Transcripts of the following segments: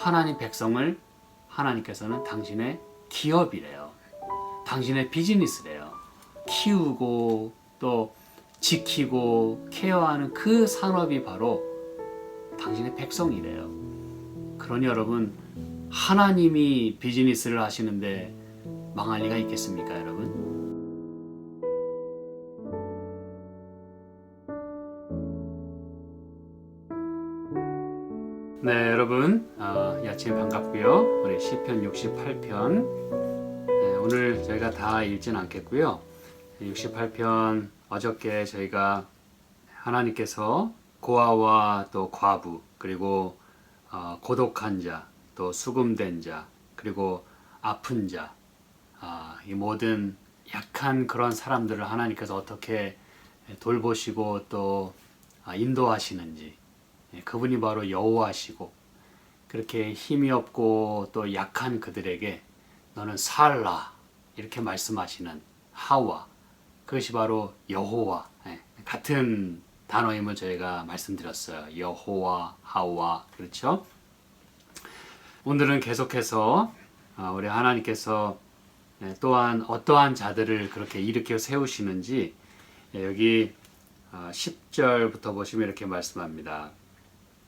하나님 백성을 하나님께서는 당신의 기업이래요. 당신의 비즈니스래요. 키우고 또 지키고 케어하는 그 산업이 바로 당신의 백성이래요. 그러니 여러분, 하나님이 비즈니스를 하시는데 망할 리가 있겠습니까, 여러분? 네, 여러분, 이 아침 반갑고요. 우리 시편 68편 오늘 저희가 다 읽진 않겠고요. 68편 어저께 저희가 하나님께서 고아와 또 과부 그리고 고독한 자, 또 수금된 자, 그리고 아픈 자, 이 모든 약한 그런 사람들을 하나님께서 어떻게 돌보시고 또 인도하시는지, 그분이 바로 여호와시고, 그렇게 힘이 없고 또 약한 그들에게 너는 살라 이렇게 말씀하시는 하와, 그것이 바로 여호와, 같은 단어임을 저희가 말씀드렸어요. 여호와, 하와, 그렇죠? 오늘은 계속해서 우리 하나님께서 또한 어떠한 자들을 그렇게 일으켜 세우시는지 여기 10절부터 보시면 이렇게 말씀합니다.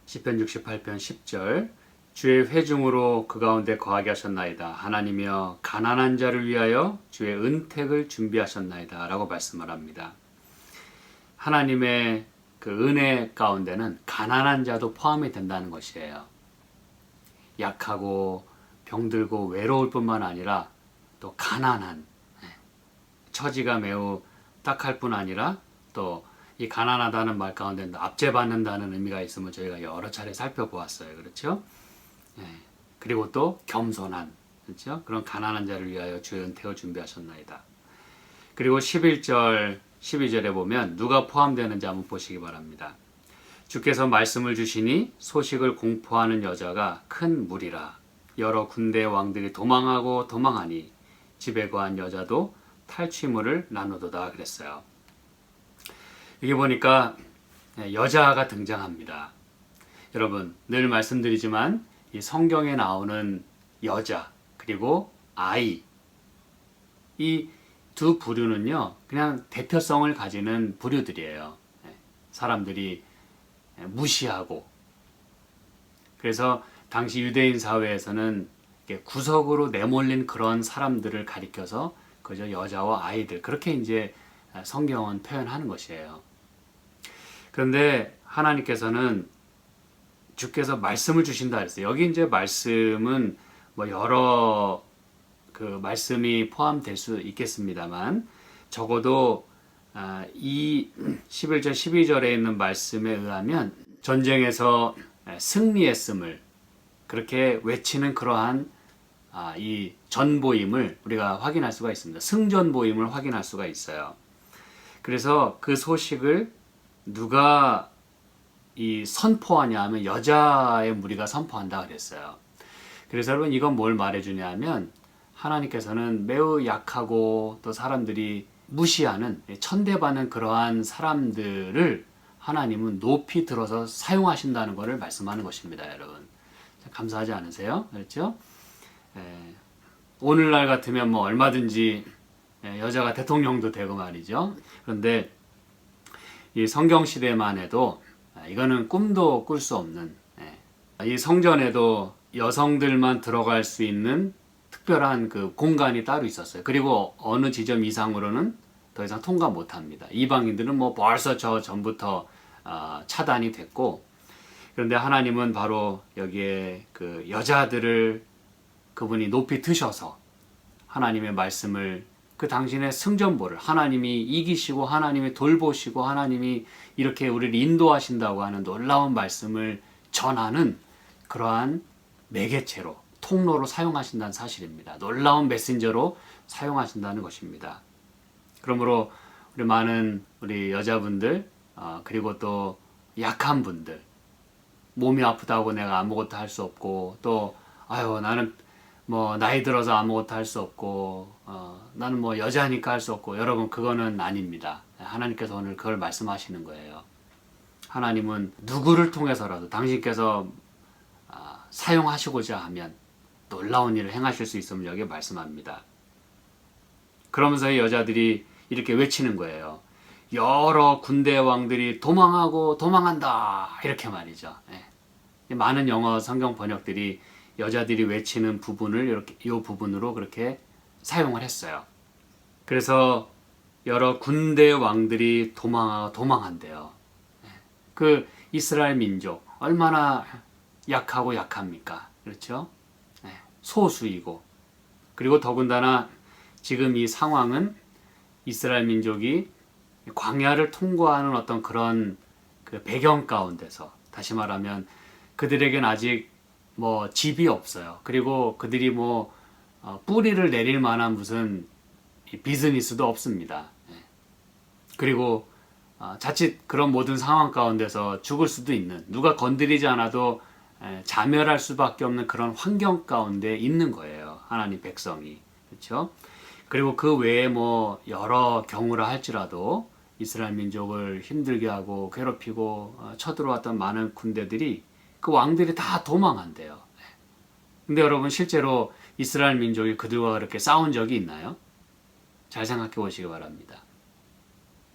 시편 68편 10절, 주의 회중으로 그 가운데 거하게 하셨나이다. 하나님이여 가난한 자를 위하여 주의 은택을 준비하셨나이다 라고 말씀을 합니다. 하나님의 그 은혜 가운데는 가난한 자도 포함이 된다는 것이에요. 약하고 병들고 외로울 뿐만 아니라 또 가난한, 처지가 매우 딱할 뿐 아니라 또 이 가난하다는 말 가운데 압제받는다는 의미가 있음을 저희가 여러 차례 살펴보았어요. 그렇죠? 그리고 또 겸손한, 그렇죠? 그런 가난한 자를 위하여 주의 은택을 준비하셨나이다. 그리고 11절, 12절에 보면 누가 포함되는지 한번 보시기 바랍니다. 주께서 말씀을 주시니 소식을 공포하는 여자가 큰 무리라. 여러 군대의 왕들이 도망하고 도망하니 집에 거한 여자도 탈취물을 나누도다 그랬어요. 여기 보니까 여자가 등장합니다. 여러분, 늘 말씀드리지만 이 성경에 나오는 여자 그리고 아이, 이 두 부류는요 그냥 대표성을 가지는 부류들이에요. 사람들이 무시하고, 그래서 당시 유대인 사회에서는 구석으로 내몰린 그런 사람들을 가리켜서 그저 여자와 아이들, 그렇게 이제 성경은 표현하는 것이에요. 그런데 하나님께서는 주께서 말씀을 주신다 그랬어요. 여기 이제 말씀은 뭐 여러 그 말씀이 포함될 수 있겠습니다만, 적어도 이 11절 12절에 있는 말씀에 의하면 전쟁에서 승리했음을 그렇게 외치는 그러한 이 전보임을 우리가 확인할 수가 있습니다. 승전보임을 확인할 수가 있어요. 그래서 그 소식을 누가 이 선포하냐 하면 여자의 무리가 선포한다 그랬어요. 그래서 여러분, 이건 뭘 말해주냐 하면 하나님께서는 매우 약하고 또 사람들이 무시하는, 천대받는 그러한 사람들을 하나님은 높이 들어서 사용하신다는 것을 말씀하는 것입니다. 여러분, 감사하지 않으세요? 그렇죠? 오늘날 같으면 뭐 얼마든지 여자가 대통령도 되고 말이죠. 그런데 이 성경 시대만 해도 이거는 꿈도 꿀 수 없는, 이 성전에도 여성들만 들어갈 수 있는 특별한 그 공간이 따로 있었어요. 그리고 어느 지점 이상으로는 더 이상 통과 못합니다. 이방인들은 뭐 벌써 저 전부터 차단이 됐고, 그런데 하나님은 바로 여기에 그 여자들을 그분이 높이 드셔서 하나님의 말씀을, 그 당신의 승전보를 하나님이 이기시고 하나님이 돌보시고 하나님이 이렇게 우리를 인도하신다고 하는 놀라운 말씀을 전하는 그러한 매개체로, 통로로 사용하신다는 사실입니다. 놀라운 메신저로 사용하신다는 것입니다. 그러므로 우리 많은 우리 여자분들, 그리고 또 약한 분들, 몸이 아프다고 내가 아무것도 할 수 없고, 또 아유 나는 뭐 나이 들어서 아무것도 할 수 없고, 나는 뭐 여자니까 할 수 없고, 여러분 그거는 아닙니다. 하나님께서 오늘 그걸 말씀하시는 거예요. 하나님은 누구를 통해서라도 당신께서 사용하시고자 하면 놀라운 일을 행하실 수 있음을 여기 말씀합니다. 그러면서 이 여자들이 이렇게 외치는 거예요. 여러 군대 왕들이 도망하고 도망한다 이렇게 말이죠. 많은 영어 성경 번역들이 여자들이 외치는 부분을 이렇게 이 부분으로 그렇게 사용을 했어요. 그래서 여러 군대 왕들이 도망한대요. 그 이스라엘 민족 얼마나 약하고 약합니까? 그렇죠? 소수이고 그리고 더군다나 지금 이 상황은 이스라엘 민족이 광야를 통과하는 어떤 그런 그 배경 가운데서 다시 말하면 그들에겐 아직 뭐 집이 없어요. 그리고 그들이 뭐 뿌리를 내릴 만한 무슨 비즈니스도 없습니다. 그리고 자칫 그런 모든 상황 가운데서 죽을 수도 있는 누가 건드리지 않아도 자멸할 수밖에 없는 그런 환경 가운데 있는 거예요. 하나님 백성이. 그렇죠? 그리고 그 외에 뭐 여러 경우라 할지라도 이스라엘 민족을 힘들게 하고 괴롭히고 쳐들어왔던 많은 군대들이 그 왕들이 다 도망한대요. 근데 여러분 실제로 이스라엘 민족이 그들과 그렇게 싸운 적이 있나요? 잘 생각해 보시기 바랍니다.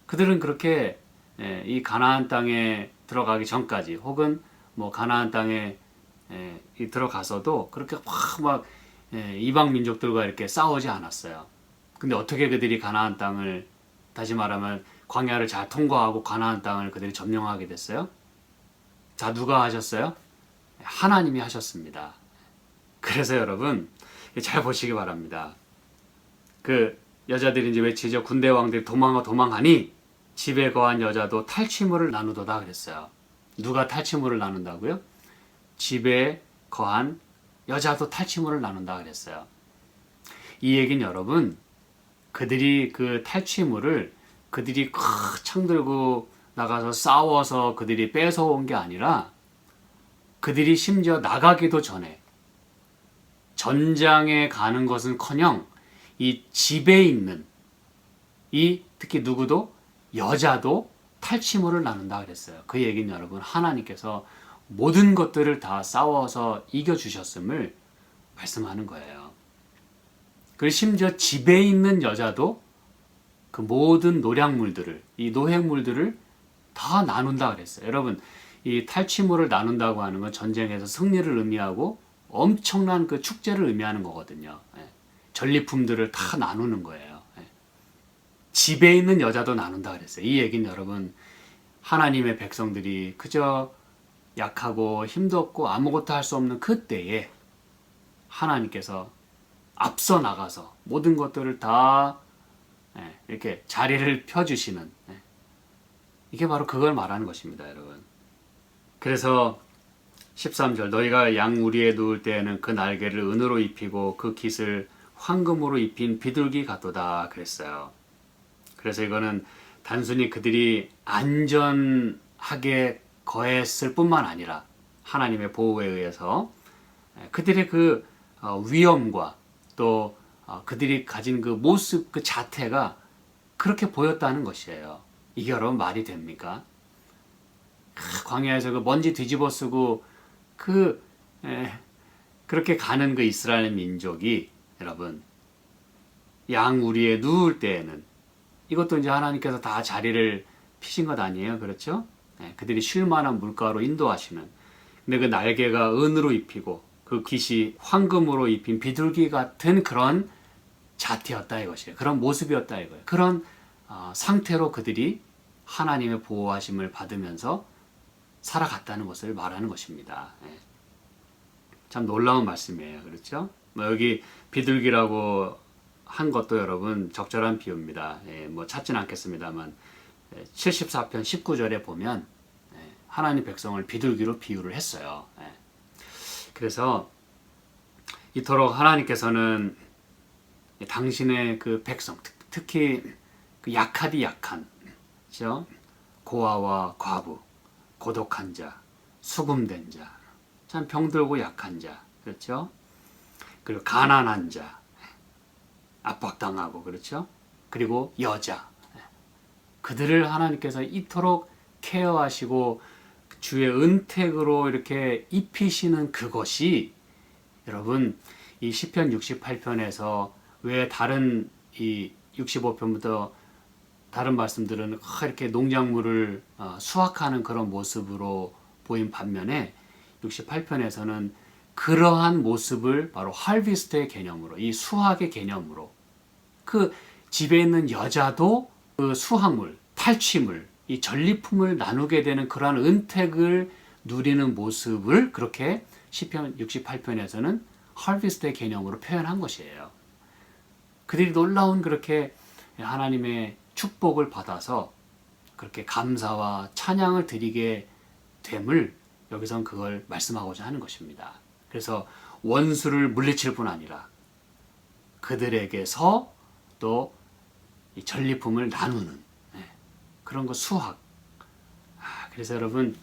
그들은 그렇게 이 가나안 땅에 들어가기 전까지 혹은 뭐 가나안 땅에 들어가서도 그렇게 막 이방 민족들과 이렇게 싸우지 않았어요. 근데 어떻게 그들이 가나안 땅을 다시 말하면 광야를 잘 통과하고 가나안 땅을 그들이 점령하게 됐어요? 자, 누가 하셨어요? 하나님이 하셨습니다. 그래서 여러분 잘 보시기 바랍니다. 그 여자들이 이제 외치죠. 군대 왕들이 도망하니 집에 거한 여자도 탈취물을 나누도다 그랬어요. 누가 탈취물을 나눈다고요? 집에 거한 여자도 탈취물을 나눈다 그랬어요. 이 얘기는 여러분 그들이 그 탈취물을 그들이 창 들고 나가서 싸워서 그들이 뺏어온 게 아니라 그들이 심지어 나가기도 전에 전장에 가는 것은커녕 이 집에 있는 이 특히 누구도 여자도 탈취물을 나눈다 그랬어요. 그 얘기는 여러분 하나님께서 모든 것들을 다 싸워서 이겨주셨음을 말씀하는 거예요. 그리고 심지어 집에 있는 여자도 그 모든 노략물들을 이 노획물들을 다 나눈다 그랬어요. 여러분 이 탈취물을 나눈다고 하는 건 전쟁에서 승리를 의미하고 엄청난 그 축제를 의미하는 거거든요. 전리품들을 다 나누는 거예요. 집에 있는 여자도 나눈다 그랬어요. 이 얘기는 여러분 하나님의 백성들이 그저 약하고 힘도 없고 아무것도 할 수 없는 그때에 하나님께서 앞서 나가서 모든 것들을 다 이렇게 자리를 펴주시는 이게 바로 그걸 말하는 것입니다, 여러분. 그래서 13절 너희가 양 우리에 누울 때에는 그 날개를 은으로 입히고 그 깃을 황금으로 입힌 비둘기 같도다 그랬어요. 그래서 이거는 단순히 그들이 안전하게 거했을 뿐만 아니라 하나님의 보호에 의해서 그들의 그 위엄과 또 그들이 가진 그 모습 그 자태가 그렇게 보였다는 것이에요. 이게 여러분 말이 됩니까? 광야에서 그 먼지 뒤집어 쓰고 그렇게 가는 그 이스라엘 민족이 여러분 양 우리에 누울 때에는 이것도 이제 하나님께서 다 자리를 피신 것 아니에요, 그렇죠? 그들이 쉴 만한 물가로 인도하시는. 근데 그 날개가 은으로 입히고 그 깃이 황금으로 입힌 비둘기 같은 그런 자태였다 이것이에요. 그런 모습이었다 이거예요. 그런 상태로 그들이 하나님의 보호하심을 받으면서 살아갔다는 것을 말하는 것입니다. 참 놀라운 말씀이에요. 그렇죠? 여기 비둘기라고 한 것도 여러분 적절한 비유입니다. 뭐 찾지는 않겠습니다만 74편 19절에 보면 하나님 백성을 비둘기로 비유를 했어요. 그래서 이토록 하나님께서는 당신의 그 백성, 특히 그 약하디 약한, 그렇죠? 고아와 과부, 고독한 자, 수금된 자, 참 병들고 약한 자, 그렇죠? 그리고 가난한 자, 압박당하고, 그렇죠? 그리고 여자, 그들을 하나님께서 이토록 케어하시고 주의 은택으로 이렇게 입히시는 그것이 여러분 이 시편 68편에서 왜 다른 이 65편부터 다른 말씀들은 이렇게 농작물을 수확하는 그런 모습으로 보인 반면에 68편에서는 그러한 모습을 바로 할비스트의 개념으로 이 수확의 개념으로 그 집에 있는 여자도 그 수확물, 탈취물, 이 전리품을 나누게 되는 그러한 은택을 누리는 모습을 그렇게 시편 68편에서는 할비스트의 개념으로 표현한 것이에요. 그들이 놀라운 그렇게 하나님의 축복을 받아서 그렇게 감사와 찬양을 드리게 됨을 여기선 그걸 말씀하고자 하는 것입니다. 그래서 원수를 물리칠 뿐 아니라 그들에게서 또 이 전리품을 나누는 그런 거 수학. 그래서 여러분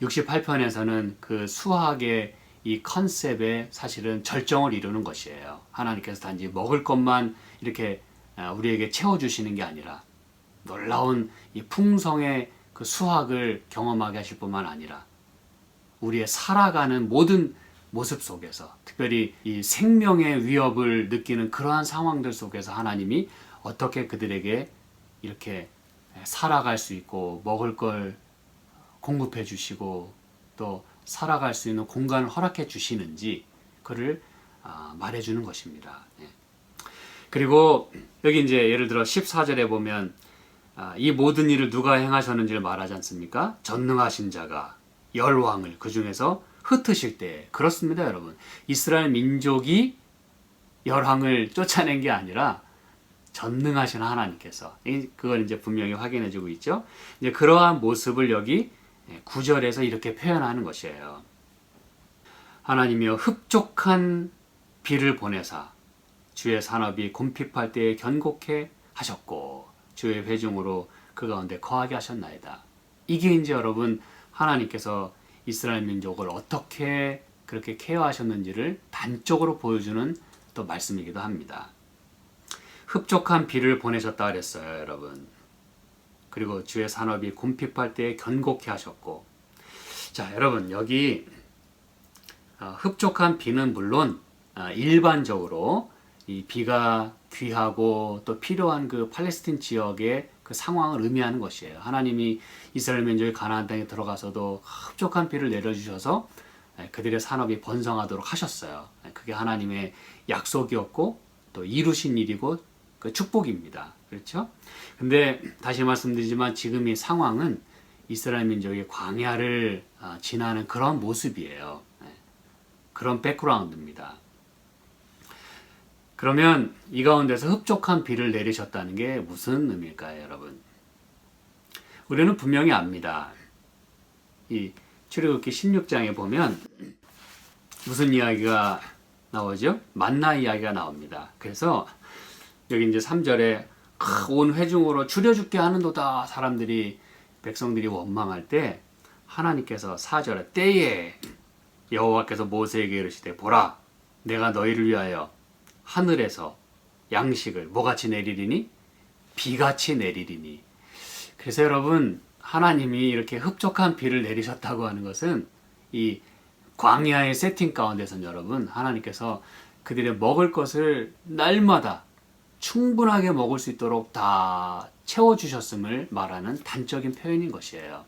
68편에서는 그 수학의 이 컨셉에 사실은 절정을 이루는 것이에요. 하나님께서 단지 먹을 것만 이렇게 우리에게 채워주시는 게 아니라 놀라운 이 풍성의 그 수학을 경험하게 하실 뿐만 아니라 우리의 살아가는 모든 모습 속에서 특별히 이 생명의 위협을 느끼는 그러한 상황들 속에서 하나님이 어떻게 그들에게 이렇게 살아갈 수 있고 먹을 걸 공급해 주시고 또 살아갈 수 있는 공간을 허락해 주시는지 그를 말해 주는 것입니다. 그리고 여기 이제 예를 들어 14절에 보면 이 모든 일을 누가 행하셨는지를 말하지 않습니까? 전능하신 자가 열왕을 그 중에서 흩으실 때 그렇습니다, 여러분. 이스라엘 민족이 열왕을 쫓아낸 게 아니라 전능하신 하나님께서 그걸 이제 분명히 확인해 주고 있죠. 이제 그러한 모습을 여기 9절에서 이렇게 표현하는 것이에요. 하나님이여 흡족한 비를 보내사 주의 산업이 곰핍할 때에 견고케 하셨고 주의 회중으로 그 가운데 거하게 하셨나이다. 이게 이제 여러분 하나님께서 이스라엘 민족을 어떻게 그렇게 케어하셨는지를 단적으로 보여주는 또 말씀이기도 합니다. 흡족한 비를 보내셨다 그랬어요, 여러분. 그리고 주의 산업이 곰핍할 때에 견고케 하셨고. 자, 여러분 여기 흡족한 비는 물론 일반적으로 이 비가 귀하고 또 필요한 그 팔레스틴 지역의 그 상황을 의미하는 것이에요. 하나님이 이스라엘 민족이 가나안 땅에 들어가서도 흡족한 비를 내려주셔서 그들의 산업이 번성하도록 하셨어요. 그게 하나님의 약속이었고 또 이루신 일이고 그 축복입니다. 그렇죠? 근데 다시 말씀드리지만 지금 이 상황은 이스라엘 민족이 광야를 지나는 그런 모습이에요. 그런 백그라운드입니다. 그러면 이 가운데서 흡족한 비를 내리셨다는 게 무슨 의미일까요, 여러분? 우리는 분명히 압니다. 이 출애굽기 16장에 보면 무슨 이야기가 나오죠? 만나 이야기가 나옵니다. 그래서 여기 이제 3절에 온 회중으로 줄여 죽게 하는도다 사람들이 백성들이 원망할 때 하나님께서 4절에 때에 여호와께서 모세에게 이르시되 보라 내가 너희를 위하여 하늘에서 양식을 뭐같이 내리리니? 비같이 내리리니. 그래서 여러분 하나님이 이렇게 흡족한 비를 내리셨다고 하는 것은 이 광야의 세팅 가운데서는 여러분 하나님께서 그들의 먹을 것을 날마다 충분하게 먹을 수 있도록 다 채워주셨음을 말하는 단적인 표현인 것이에요.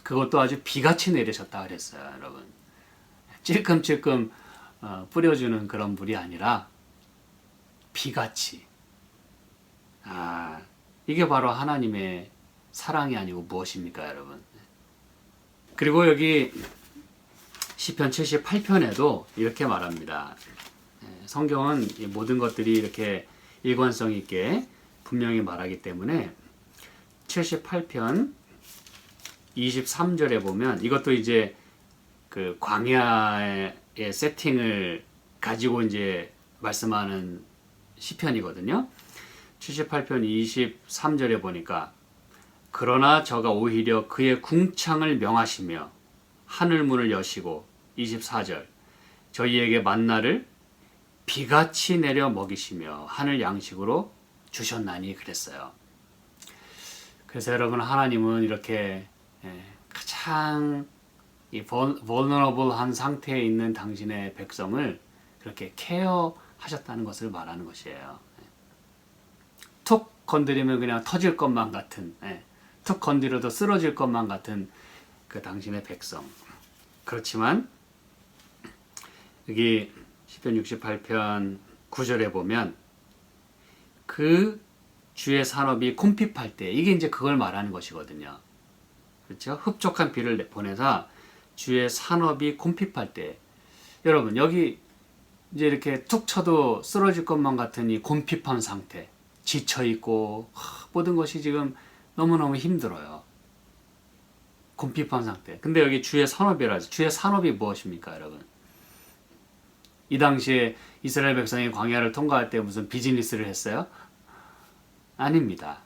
그것도 아주 비같이 내리셨다 그랬어요, 여러분. 찔끔찔끔 뿌려주는 그런 물이 아니라 비같이. 이게 바로 하나님의 사랑이 아니고 무엇입니까, 여러분? 그리고 여기 시편 78편에도 이렇게 말합니다. 성경은 모든 것들이 이렇게 일관성 있게 분명히 말하기 때문에 78편 23절에 보면 이것도 이제 그 광야의 세팅을 가지고 이제 말씀하는 시편이거든요. 78편 23절에 보니까 그러나 저가 오히려 그의 궁창을 명하시며 하늘문을 여시고 24절 저희에게 만나를 비같이 내려 먹이시며 하늘 양식으로 주셨나니 그랬어요. 그래서 여러분 하나님은 이렇게 가장 이 vulnerable한 상태에 있는 당신의 백성을 그렇게 케어하셨다는 것을 말하는 것이에요. 툭 건드리면 그냥 터질 것만 같은, 툭 건드려도 쓰러질 것만 같은 그 당신의 백성. 그렇지만 여기 시편 68편 9절에 보면 그 주의 산업이 곰핍할 때, 이게 이제 그걸 말하는 것이거든요. 그렇죠? 흡족한 비를 보내사 주의 산업이 곰핍할 때, 여러분 여기 이제 이렇게 툭 쳐도 쓰러질 것만 같은 이 곰핍한 상태, 지쳐 있고 모든 것이 지금 너무너무 힘들어요. 곰핍한 상태. 근데 여기 주의 산업이라 하죠. 주의 산업이 무엇입니까, 여러분? 이 당시에 이스라엘 백성이 광야를 통과할 때 무슨 비즈니스를 했어요? 아닙니다.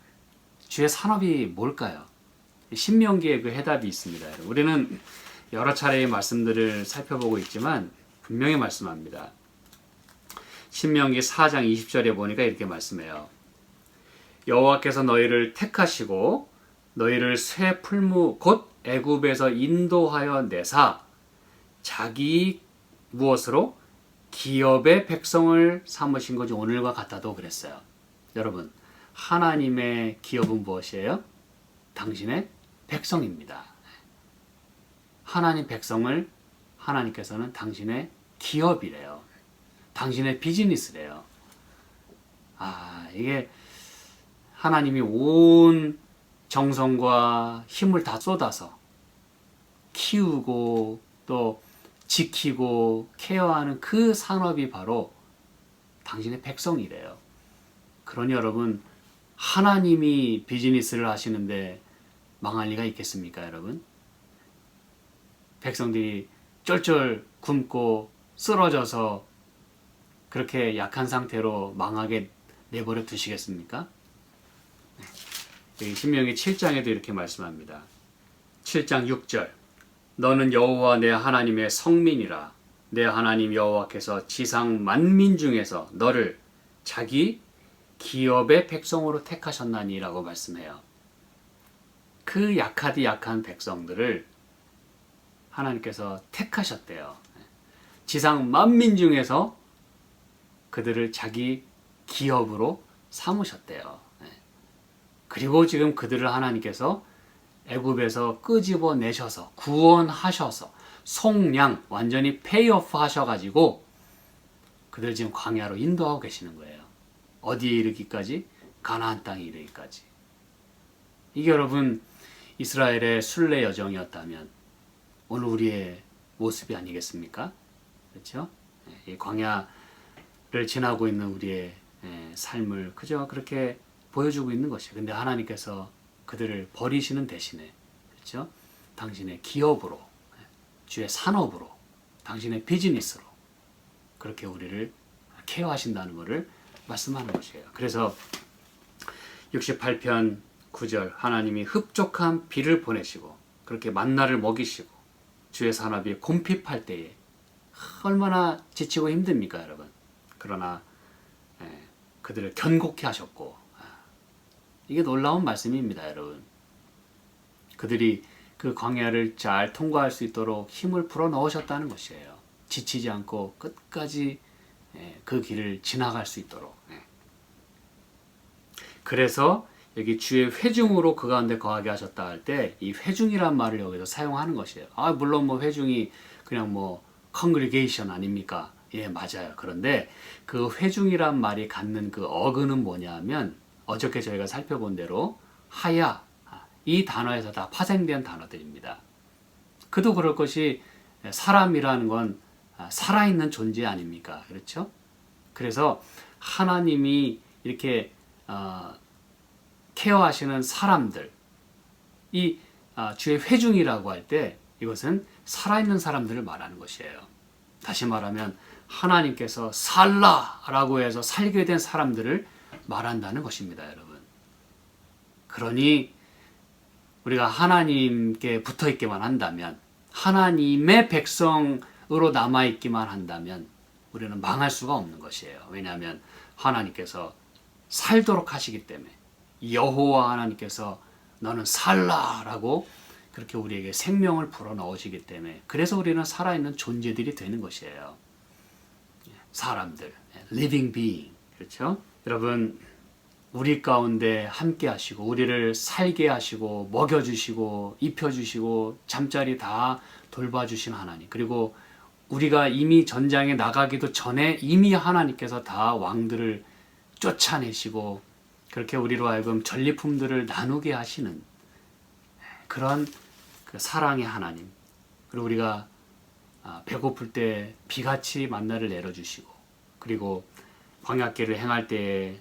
주의 산업이 뭘까요? 신명기에 그 해답이 있습니다. 우리는 여러 차례의 말씀들을 살펴보고 있지만 분명히 말씀합니다. 신명기 4장 20절에 보니까 이렇게 말씀해요. 여호와께서 너희를 택하시고 너희를 새 풀무 곧 애굽에서 인도하여 내사 자기 무엇으로? 기업의 백성을 삼으신 것이 오늘과 같다도 그랬어요. 여러분, 하나님의 기업은 무엇이에요? 당신의 백성입니다. 하나님 백성을 하나님께서는 당신의 기업이래요. 당신의 비즈니스래요. 이게 하나님이 온 정성과 힘을 다 쏟아서 키우고 또 지키고 케어하는 그 산업이 바로 당신의 백성이래요. 그러니 여러분, 하나님이 비즈니스를 하시는데 망할 리가 있겠습니까, 여러분? 백성들이 쫄쫄 굶고 쓰러져서 그렇게 약한 상태로 망하게 내버려 두시겠습니까? 신명기 7장에도 이렇게 말씀합니다. 7장 6절. 너는 여호와 내 하나님의 성민이라. 내 하나님 여호와께서 지상 만민 중에서 너를 자기 기업의 백성으로 택하셨나니라고 말씀해요. 그 약하디 약한 백성들을 하나님께서 택하셨대요. 지상 만민 중에서 그들을 자기 기업으로 삼으셨대요. 그리고 지금 그들을 하나님께서 애굽에서 끄집어 내셔서 구원하셔서 속량 완전히 페이오프 하셔가지고 그들 지금 광야로 인도하고 계시는 거예요. 어디에 이르기까지? 가나안 땅에 이르기까지. 이게 여러분 이스라엘의 순례 여정이었다면 오늘 우리의 모습이 아니겠습니까? 그렇죠? 이 광야를 지나고 있는 우리의 삶을 그저 그렇게 보여주고 있는 것이에요. 근데 하나님께서 그들을 버리시는 대신에, 그렇죠? 당신의 기업으로, 주의 산업으로, 당신의 비즈니스로 그렇게 우리를 케어하신다는 것을 말씀하는 것이에요. 그래서 68편 9절 하나님이 흡족한 비를 보내시고 그렇게 만나를 먹이시고 주의 산업이 곰핍할 때에 얼마나 지치고 힘듭니까, 여러분? 그러나 그들을 견고케 하셨고 이게 놀라운 말씀입니다, 여러분. 그들이 그 광야를 잘 통과할 수 있도록 힘을 불어 넣으셨다는 것이에요. 지치지 않고 끝까지 그 길을 지나갈 수 있도록. 그래서 여기 주의 회중으로 그 가운데 거하게 하셨다 할 때 이 회중이란 말을 여기서 사용하는 것이에요. 물론 뭐 회중이 그냥 뭐 congregation 아닙니까? 예, 맞아요. 그런데 그 회중이란 말이 갖는 그 어근은 뭐냐면 어저께 저희가 살펴본 대로 하야, 이 단어에서 다 파생된 단어들입니다. 그도 그럴 것이 사람이라는 건 살아있는 존재 아닙니까? 그렇죠? 그래서 하나님이 이렇게 케어하시는 사람들, 이 주의 회중이라고 할 때 이것은 살아있는 사람들을 말하는 것이에요. 다시 말하면 하나님께서 살라라고 해서 살게 된 사람들을 말한다는 것입니다, 여러분. 그러니 우리가 하나님께 붙어 있기만 한다면, 하나님의 백성으로 남아 있기만 한다면 우리는 망할 수가 없는 것이에요. 왜냐하면 하나님께서 살도록 하시기 때문에 여호와 하나님께서 너는 살라라고 그렇게 우리에게 생명을 불어넣으시기 때문에 그래서 우리는 살아있는 존재들이 되는 것이에요. 사람들, living being. 그렇죠? 여러분, 우리 가운데 함께 하시고 우리를 살게 하시고 먹여주시고 입혀주시고 잠자리 다 돌봐주신 하나님, 그리고 우리가 이미 전장에 나가기도 전에 이미 하나님께서 다 왕들을 쫓아내시고 그렇게 우리로 하여금 전리품들을 나누게 하시는 그런 그 사랑의 하나님, 그리고 우리가 배고플 때 비같이 만나를 내려주시고 그리고 광야길을 행할 때에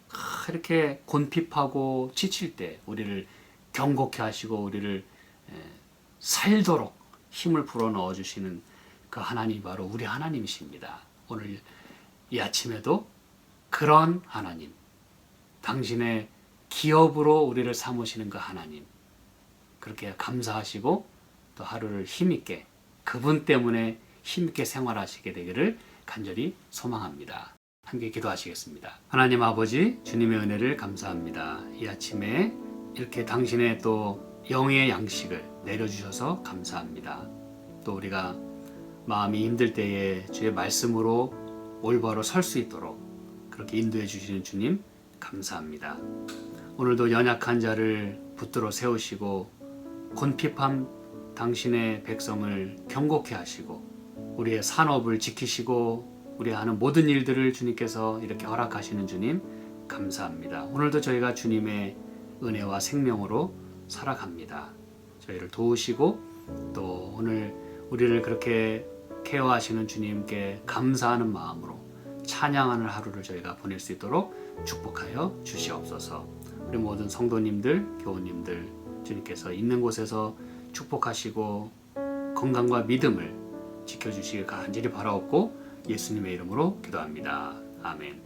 이렇게 곤핍하고 지칠 때 우리를 경고케 하시고 우리를 살도록 힘을 불어넣어 주시는 그 하나님이 바로 우리 하나님이십니다. 오늘 이 아침에도 그런 하나님, 당신의 기업으로 우리를 삼으시는 그 하나님, 그렇게 감사하시고 또 하루를 힘있게 그분 때문에 힘있게 생활하시게 되기를 간절히 소망합니다. 함께 기도하시겠습니다. 하나님 아버지, 주님의 은혜를 감사합니다. 이 아침에 이렇게 당신의 또 영의 양식을 내려주셔서 감사합니다. 또 우리가 마음이 힘들 때에 주의 말씀으로 올바로 설 수 있도록 그렇게 인도해 주시는 주님 감사합니다. 오늘도 연약한 자를 붙들어 세우시고 곤핍한 당신의 백성을 경고케 하시고 우리의 산업을 지키시고 우리 하는 모든 일들을 주님께서 이렇게 허락하시는 주님 감사합니다. 오늘도 저희가 주님의 은혜와 생명으로 살아갑니다. 저희를 도우시고 또 오늘 우리를 그렇게 케어하시는 주님께 감사하는 마음으로 찬양하는 하루를 저희가 보낼 수 있도록 축복하여 주시옵소서. 우리 모든 성도님들, 교우님들 주님께서 있는 곳에서 축복하시고 건강과 믿음을 지켜주시길 간절히 바라옵고 예수님의 이름으로 기도합니다. 아멘.